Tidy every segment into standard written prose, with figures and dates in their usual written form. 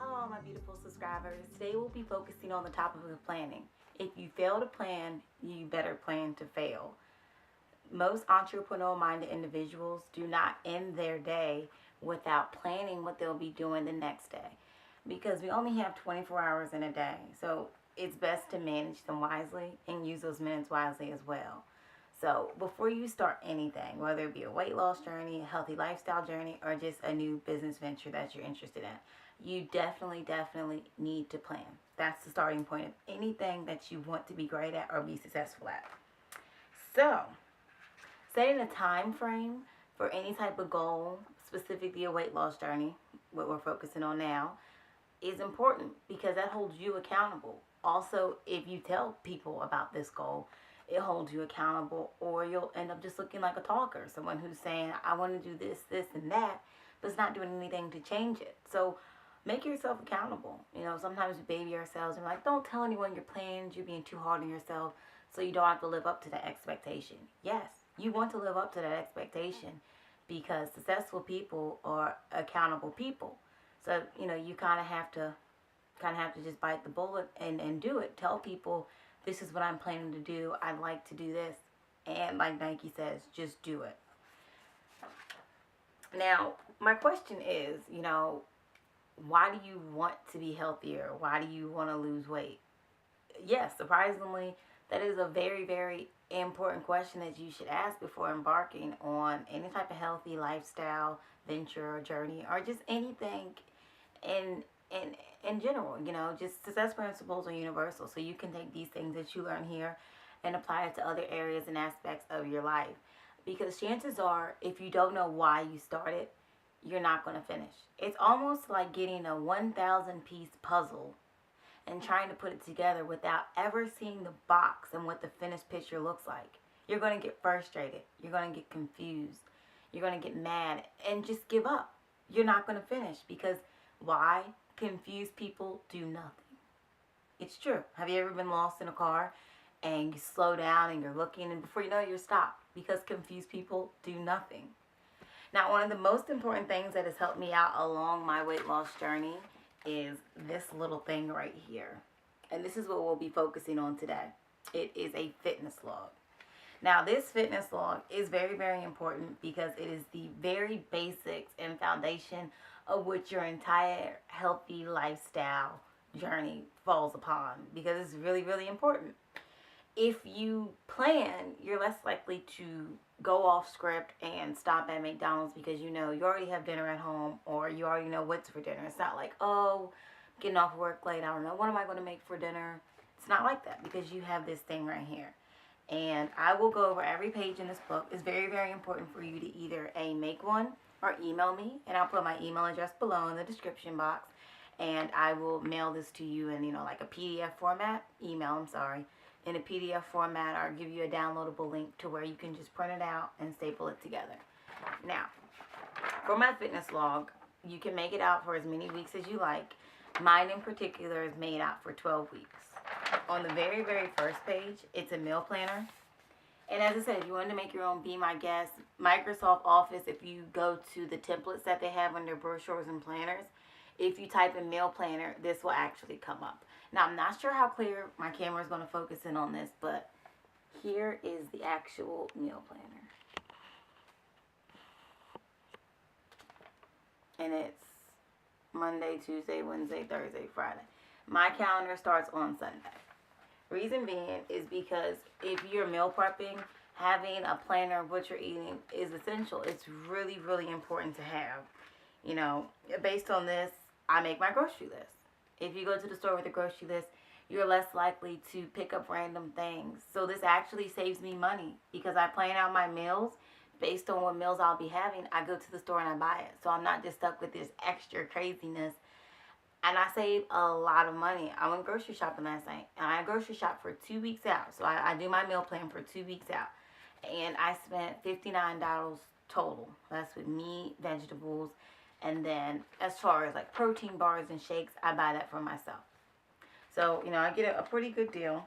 Hello, my beautiful subscribers. Today we'll be focusing on the topic of planning. If you fail to plan, you better plan to fail. Most entrepreneurial-minded individuals do not end their day without planning what they'll be doing the next day, because we only have 24 hours in a day. So it's best to manage them wisely and use those minutes wisely as well. So before you start anything, whether it be a weight loss journey, a healthy lifestyle journey, or just a new business venture that you're interested in, you definitely need to plan. That's the starting point of anything that you want to be great at or be successful at. So, setting a time frame for any type of goal, specifically a weight loss journey, what we're focusing on now, is important because that holds you accountable. Also, if you tell people about this goal, it holds you accountable, or you'll end up just looking like a talker, someone who's saying, I want to do this, and that, but it's not doing anything to change it. So make yourself accountable. Sometimes we baby ourselves and we're like, don't tell anyone your plans, you're being too hard on yourself, so you don't have to live up to that expectation. Yes, you want to live up to that expectation because successful people are accountable people. So, you kind of have to just bite the bullet and do it. Tell people, this is what I'm planning to do. I'd like to do this. And like Nike says, just do it. Now, my question is, why do you want to be healthier? Why do you want to lose weight? Yes, surprisingly, that is a very, very important question that you should ask before embarking on any type of healthy lifestyle, venture, or journey, or just anything in general. Just success principles are universal, so you can take these things that you learn here and apply it to other areas and aspects of your life. Because chances are, if you don't know why you started, you're not going to finish. It's almost like getting a 1,000 piece puzzle and trying to put it together without ever seeing the box and what the finished picture looks like. You're going to get frustrated. You're going to get confused. You're going to get mad and just give up. You're not going to finish because why? Confused people do nothing. It's true. Have you ever been lost in a car and you slow down and you're looking and before you know it, you're stopped because confused people do nothing. Now, one of the most important things that has helped me out along my weight loss journey is this little thing right here. And this is what we'll be focusing on today. It is a fitness log. Now, this fitness log is very, very important because it is the very basics and foundation of which your entire healthy lifestyle journey falls upon, because it's really, really important. If you plan, you're less likely to go off script and stop at McDonald's because you already have dinner at home or you already know what's for dinner. It's not like, oh, getting off work late, I don't know, what am I going to make for dinner? It's not like that because you have this thing right here. And I will go over every page in this book. It's very, very important for you to either make one or email me, and I'll put my email address below in the description box, and I will mail this to you in, like a PDF format, in a PDF format, or give you a downloadable link to where you can just print it out and staple it together. Now, for my fitness log, you can make it out for as many weeks as you like. Mine in particular is made out for 12 weeks. On the very, very first page, it's a meal planner. And as I said, if you want to make your own, be my guest. Microsoft Office, if you go to the templates that they have under brochures and planners, if you type in meal planner, this will actually come up. Now, I'm not sure how clear my camera is going to focus in on this, but here is the actual meal planner. And it's Monday, Tuesday, Wednesday, Thursday, Friday. My calendar starts on Sunday. Reason being is because if you're meal prepping, having a planner of what you're eating is essential. It's really, really important to have. Based on this, I make my grocery list. If you go to the store with a grocery list, you're less likely to pick up random things. So this actually saves me money because I plan out my meals based on what meals I'll be having. I go to the store and I buy it. So I'm not just stuck with this extra craziness. And I save a lot of money. I went grocery shopping last night, and I grocery shop for 2 weeks out. So I do my meal plan for 2 weeks out. And I spent $59 total. That's with meat, vegetables, and then as far as like protein bars and shakes, I buy that for myself. So, I get a pretty good deal.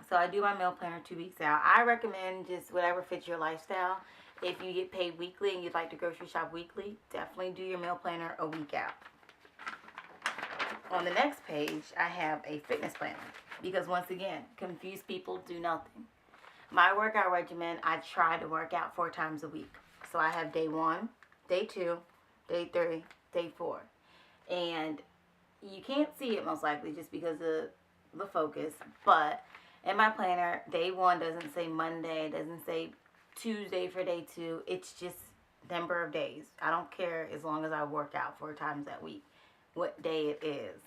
So I do my meal planner 2 weeks out. I recommend just whatever fits your lifestyle. If you get paid weekly and you'd like to grocery shop weekly, definitely do your meal planner a week out. On the next page, I have a fitness planner because once again, confused people do nothing. My workout regimen, I try to work out 4 times a week. So I have day 1, day 2, day 3, day 4. And you can't see it most likely just because of the focus, but in my planner, day 1 doesn't say Monday, doesn't say Tuesday for day 2. It's just number of days. I don't care as long as I work out 4 times that week, what day it is.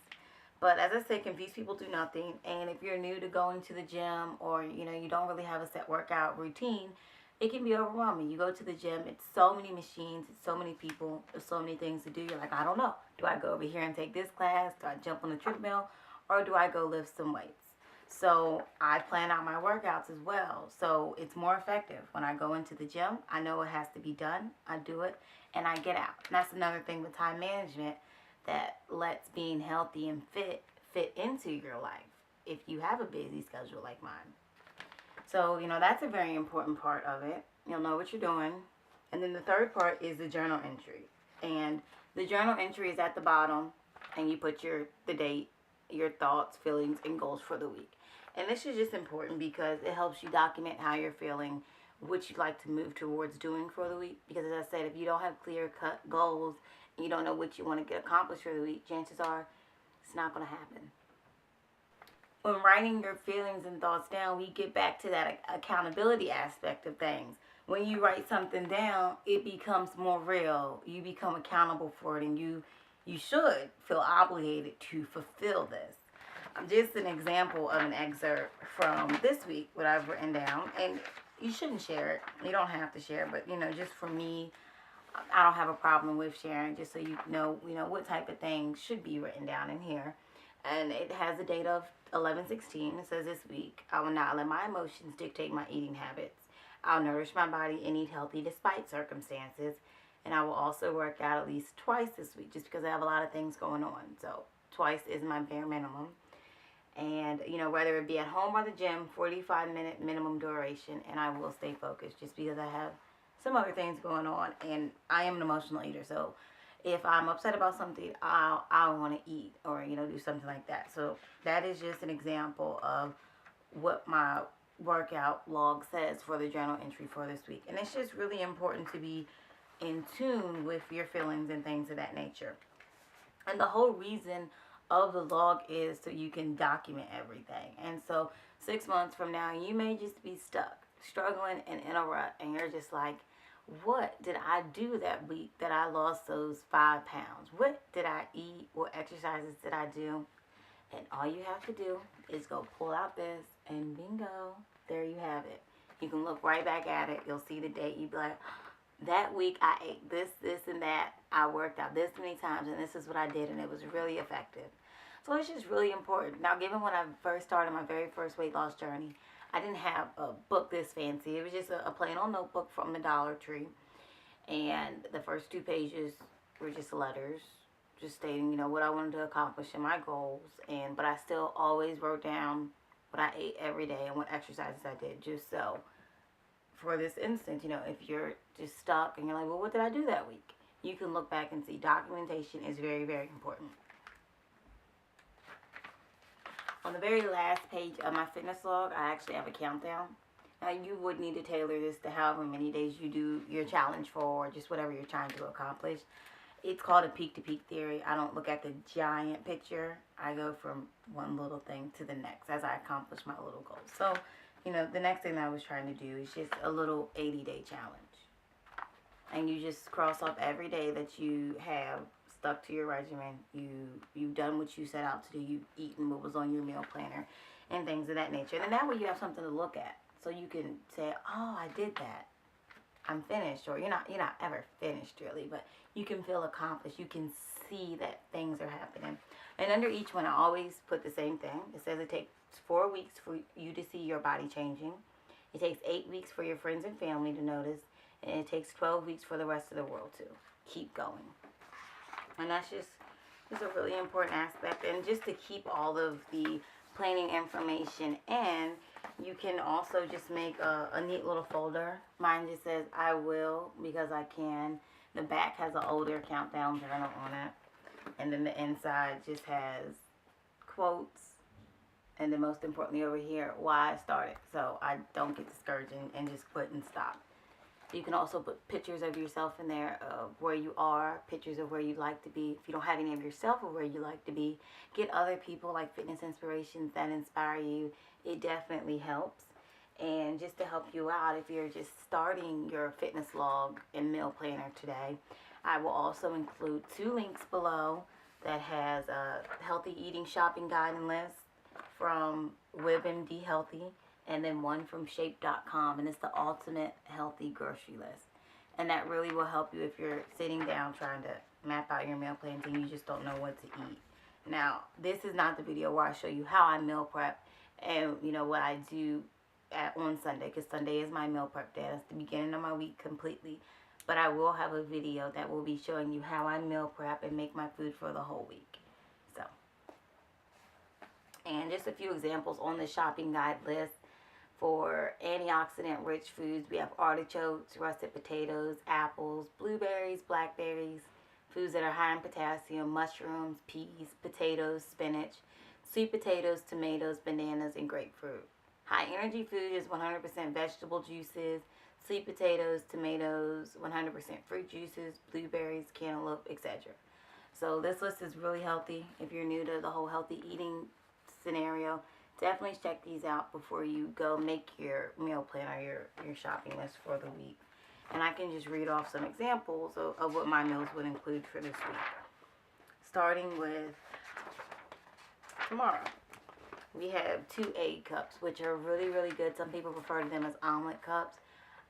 But as I said, confused people do nothing. And if you're new to going to the gym, or you don't really have a set workout routine, it can be overwhelming. You go to the gym, it's so many machines, it's so many people, there's so many things to do. You're like, I don't know. Do I go over here and take this class? Do I jump on the treadmill? Or do I go lift some weights? So I plan out my workouts as well. So it's more effective. When I go into the gym, I know it has to be done. I do it and I get out. And that's another thing with time management that lets being healthy and fit into your life if you have a busy schedule like mine. So, that's a very important part of it. You'll know what you're doing. And then the third part is the journal entry. And the journal entry is at the bottom, and you put the date, your thoughts, feelings, and goals for the week. And this is just important because it helps you document how you're feeling, what you'd like to move towards doing for the week. Because as I said, if you don't have clear-cut goals and you don't know what you want to get accomplished for the week, chances are it's not going to happen. When writing your feelings and thoughts down, we get back to that accountability aspect of things. When you write something down, it becomes more real. You become accountable for it, and you should feel obligated to fulfill this. Just an example of an excerpt from this week, what I've written down, and you shouldn't share it. You don't have to share, but just for me, I don't have a problem with sharing, just so you know what type of things should be written down in here. And it has a date of 11/16. It says, this week, I will not let my emotions dictate my eating habits. I'll nourish my body and eat healthy despite circumstances. And I will also work out at least twice this week, just because I have a lot of things going on. So twice is my bare minimum. And, whether it be at home or the gym, 45-minute minimum duration. And I will stay focused just because I have some other things going on. And I am an emotional eater. So if I'm upset about something, I'll want to eat or, do something like that. So that is just an example of what my workout log says for the journal entry for this week. And it's just really important to be in tune with your feelings and things of that nature. And the whole reason of the log is so you can document everything. And so 6 months from now, you may just be stuck, struggling and in a rut, and you're just like, what did I do that week that I lost those 5 pounds? What did I eat? What exercises did I do? And all you have to do is go pull out this, and bingo, there you have it. You can look right back at it. You'll see the date. You'll be like, that week I ate this, and that. I worked out this many times, and this is what I did, and it was really effective. So it's just really important. Now, given when I first started my very first weight loss journey, I didn't have a book this fancy. It was just a plain old notebook from the Dollar Tree. And the first 2 pages were just letters, just stating, what I wanted to accomplish and my goals. But I still always wrote down what I ate every day and what exercises I did, just so for this instance, if you're just stuck and you're like, well, what did I do that week? You can look back and see. Documentation is very, very important. On the very last page of my fitness log, I actually have a countdown. Now, you would need to tailor this to however many days you do your challenge for, or just whatever you're trying to accomplish. It's called a peak-to-peak theory. I don't look at the giant picture. I go from one little thing to the next as I accomplish my little goals. So, the next thing that I was trying to do is just a little 80-day challenge. And you just cross off every day that you have stuck to your regimen. You've done what you set out to do. You've eaten what was on your meal planner and things of that nature. And that way you have something to look at. So you can say, oh, I did that. I'm finished. Or you're not ever finished really, but you can feel accomplished. You can see that things are happening. And under each one, I always put the same thing. It says it takes 4 weeks for you to see your body changing. It takes 8 weeks for your friends and family to notice. And it takes 12 weeks for the rest of the world to keep going. And that's just a really important aspect. And just to keep all of the planning information in, you can also just make a neat little folder. Mine just says, I will, because I can. The back has an older countdown journal on it. And then the inside just has quotes. And then most importantly over here, why I started. So I don't get discouraged and just quit and stop. You can also put pictures of yourself in there of where you are, pictures of where you'd like to be. If you don't have any of yourself or where you like to be, get other people like fitness inspirations that inspire you. It definitely helps. And just to help you out, if you're just starting your fitness log and meal planner today, I will also include 2 links below that has a healthy eating shopping guide and list from WebMD Healthy, and then one from shape.com, and it's the ultimate healthy grocery list. And that really will help you if you're sitting down trying to map out your meal plans and you just don't know what to eat. Now, this is not the video where I show you how I meal prep and what I do on Sunday, because Sunday is my meal prep day. That's the beginning of my week completely. But I will have a video that will be showing you how I meal prep and make my food for the whole week. So, and just a few examples on the shopping guide list. For antioxidant-rich foods, we have artichokes, russet potatoes, apples, blueberries, blackberries, foods that are high in potassium, mushrooms, peas, potatoes, spinach, sweet potatoes, tomatoes, bananas, and grapefruit. High-energy food is 100% vegetable juices, sweet potatoes, tomatoes, 100% fruit juices, blueberries, cantaloupe, etc. So this list is really healthy. If you're new to the whole healthy eating scenario, definitely check these out before you go make your meal plan or your shopping list for the week. And I can just read off some examples of what my meals would include for this week. Starting with tomorrow. We have 2 egg cups, which are really, really good. Some people refer to them as omelet cups.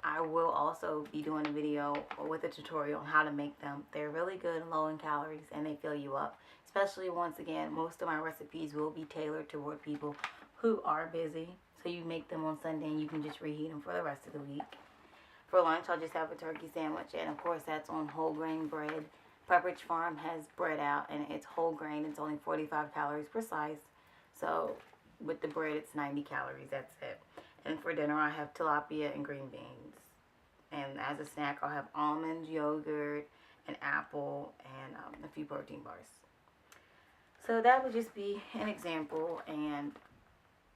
I will also be doing a video with a tutorial on how to make them. They're really good and low in calories, and they fill you up. Especially, once again, most of my recipes will be tailored toward people who are busy. So you make them on Sunday and you can just reheat them for the rest of the week. For lunch, I'll just have a turkey sandwich, and of course that's on whole grain bread. Pepperidge Farm has bread out, and it's whole grain. It's only 45 calories per slice. So with the bread, it's 90 calories. That's it. And for dinner, I have tilapia and green beans. And as a snack, I'll have almonds, yogurt, an apple, and a few protein bars. So that would just be an example. And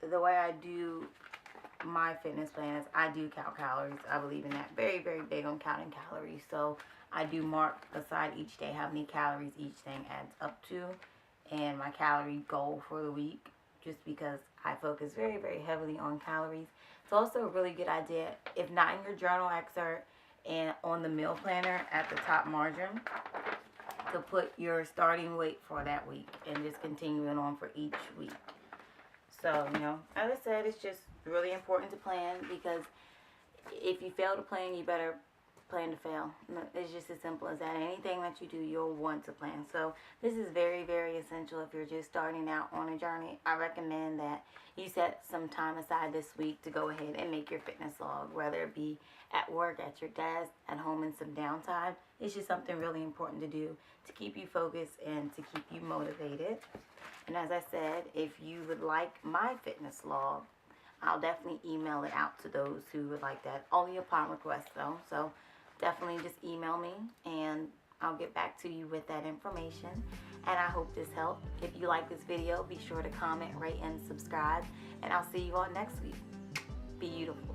the way I do my fitness plan is I do count calories. I believe in that. Very, very big on counting calories. So I do mark aside each day how many calories each thing adds up to, and my calorie goal for the week, just because I focus very, very heavily on calories. It's also a really good idea, if not in your journal excerpt and on the meal planner at the top margin, to put your starting weight for that week and just continuing on for each week. So, as I said, it's just really important to plan, because if you fail to plan, you better plan to fail. It's just as simple as that. Anything that you do, you'll want to plan. So this is very, very essential if you're just starting out on a journey. I recommend that you set some time aside this week to go ahead and make your fitness log, whether it be at work, at your desk, at home in some downtime. It's just something really important to do to keep you focused and to keep you motivated. And as I said, if you would like my fitness log, I'll definitely email it out to those who would like that. Only upon request though. So definitely just email me and I'll get back to you with that information. And I hope this helped. If you like this video, be sure to comment, rate, and subscribe. And I'll see you all next week. Be beautiful.